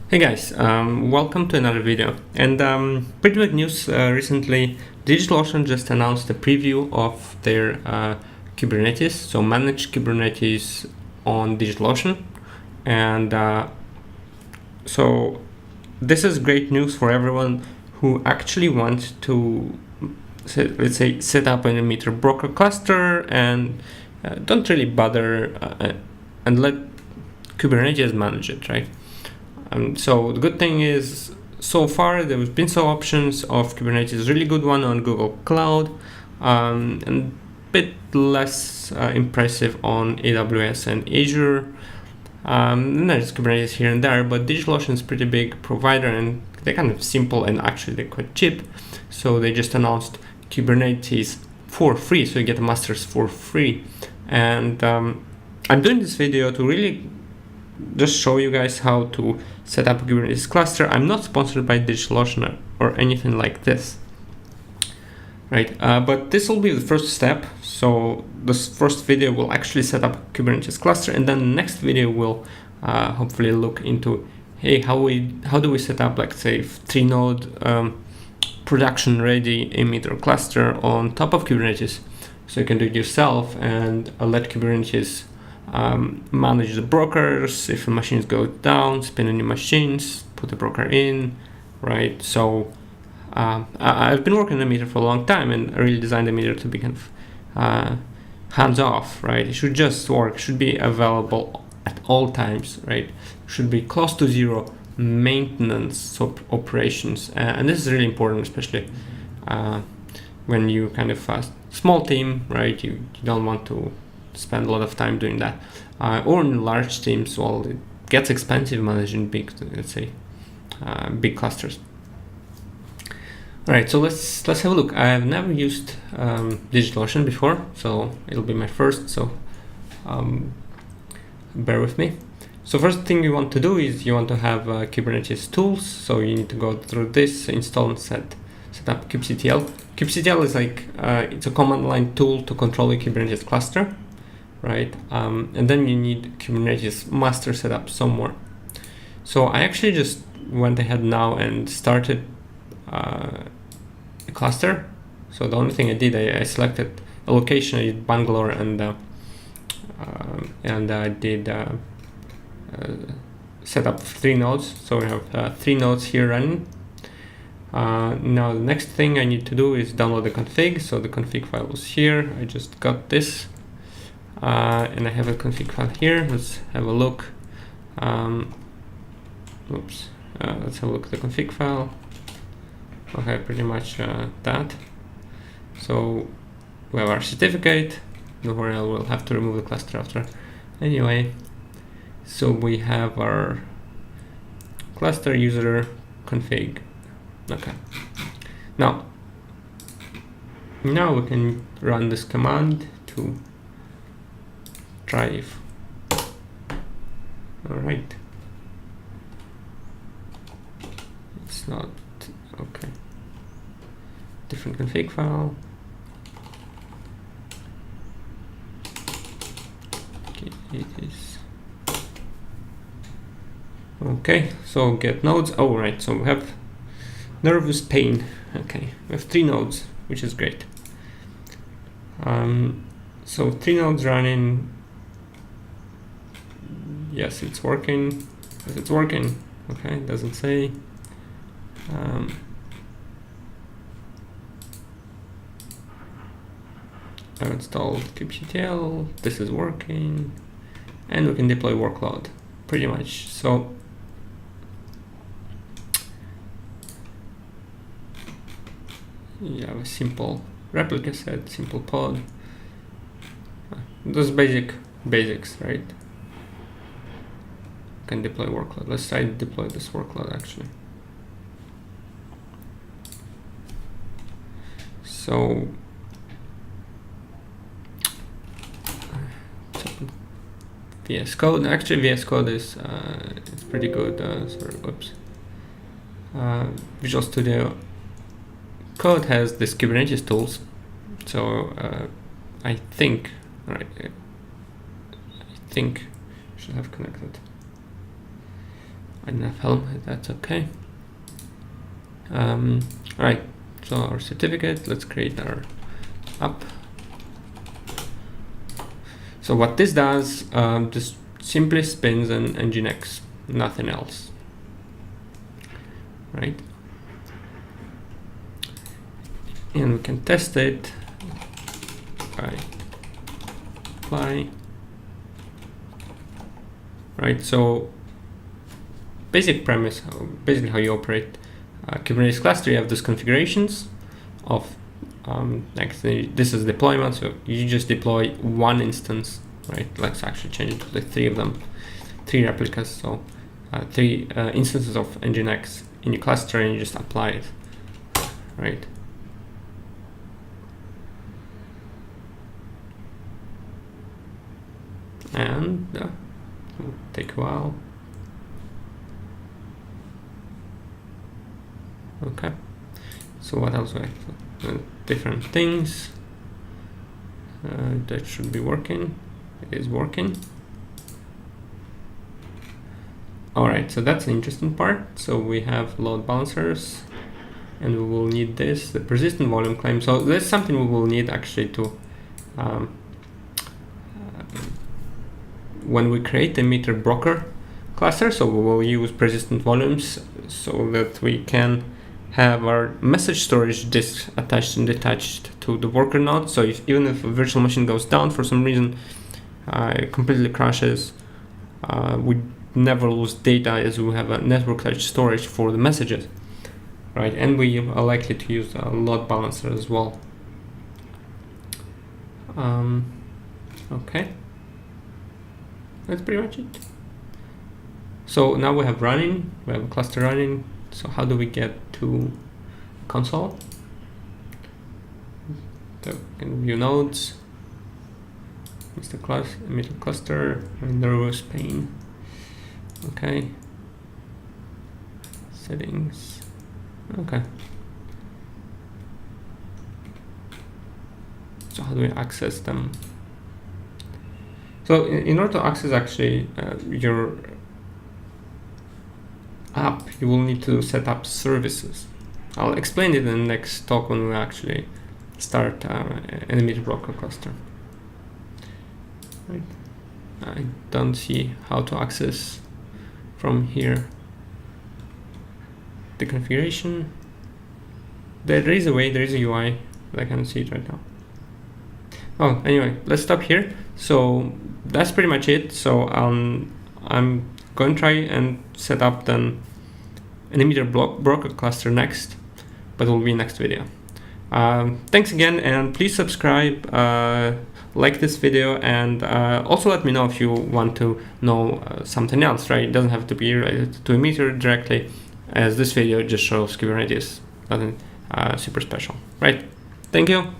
Hey guys, welcome to another video. And pretty big news recently. DigitalOcean just announced a preview of their Kubernetes, so managed Kubernetes on DigitalOcean. And so this is great news for everyone who actually wants to, let's say, set up an emitter broker cluster and don't really bother and let Kubernetes manage it, right? So the good thing is, so far there's been some options of Kubernetes, really good one on Google Cloud, and a bit less impressive on AWS and Azure. And there's Kubernetes here and there, but DigitalOcean is a pretty big provider and they're kind of simple and actually they're quite cheap. So they just announced Kubernetes for free, so you get the masters for free. And I'm doing this video to really just show you guys how to set up a Kubernetes cluster. I'm not sponsored by DigitalOcean or anything like this, right? But this will be the first step. So this first video will actually set up a Kubernetes cluster, and then the next video will hopefully look into, hey, how do we set up, like, say, 3-node production ready emitter cluster on top of Kubernetes, so you can do it yourself and let Kubernetes manage the brokers. If a machine goes down, spin a new machines, put the broker in, right? So I've been working on the emitter for a long time, and I really designed the emitter to be kind of hands off, right? It should just work, should be available at all times, right? Should be close to zero maintenance operations, and this is really important, especially when you kind of a small team, right? You don't want to spend a lot of time doing that, or in large teams. Well, it gets expensive managing big, let's say, big clusters. All right, so let's have a look. I have never used DigitalOcean before, so it'll be my first. So bear with me. So first thing you want to do is you want to have Kubernetes tools. So you need to go through this, install and set up kubectl. kubectl is like it's a command line tool to control a Kubernetes cluster, right? And then you need Kubernetes master setup somewhere. So I actually just went ahead now and started a cluster. So the only thing I did, I selected a location. I did Bangalore, and I did set up 3 nodes. So we have 3 nodes here running. Now the next thing I need to do is download the config. So the config file was here. I just got this. And I have a config file here. Let's have a look. Let's have a look at the config file. Okay, pretty much that. So we have our certificate. Don't worry, I will have to remove the cluster after. Anyway, so we have our cluster user config. Okay. Now we can run this command to try if. All right. It's not okay. Different config file. Okay, it is. Okay, so get nodes. Oh, right. So we have nervous pain. Okay, we have 3 nodes, which is great. So 3 nodes running. Yes, it's working. Yes, it's working. Okay, it doesn't say. I've installed kubectl. This is working, and we can deploy workload. Pretty much. So you have a simple replica set, simple pod. Those basics, right? Can deploy workload. Let's try to deploy this workload actually. So VS Code. Actually, VS Code is it's pretty good. Sorry, whoops. Visual Studio Code has this Kubernetes tools. So I think, all right, I think should have connected. I didn't have Helm, that's okay. All right, so our certificate, let's create our app. So what this does, just simply spins an Nginx, nothing else, right? And we can test it by apply. Right, so basic premise, basically how you operate Kubernetes cluster, you have these configurations of actually this is deployment, so you just deploy one instance, right? Let's actually change it to the 3 of them, 3 replicas, so 3 instances of Nginx in your cluster, and you just apply it, right? And it'll take a while. Okay, so what else? Different things that should be working. It is working. All right, so that's the interesting part. So we have load balancers, and we will need this, the persistent volume claim. So that's something we will need actually to when we create a meter broker cluster. So we will use persistent volumes so that we can have our message storage disk attached and detached to the worker node. So even if a virtual machine goes down for some reason, it completely crashes, we never lose data as we have a network attached storage for the messages, right? And we are likely to use a load balancer as well. Okay, that's pretty much it. So now we have running, we have a cluster running. So how do we get to console? So we can view nodes, meter cluster, and nervous pane. Okay. Settings. Okay. So how do we access them? So in order to access actually your app, you will need to set up services. I'll explain it in the next talk when we actually start an meter broker cluster. Right. I don't see how to access from here the configuration. There is a way, there is a UI, but I can't see it right now. Oh, anyway, let's stop here. So that's pretty much it. So I'm going to try and set up then an meter broker cluster next, but it will be next video. Thanks again, and please subscribe, like this video, and also let me know if you want to know something else, right? It doesn't have to be related to a meter directly, as this video just shows Kubernetes, nothing super special, right? Thank you.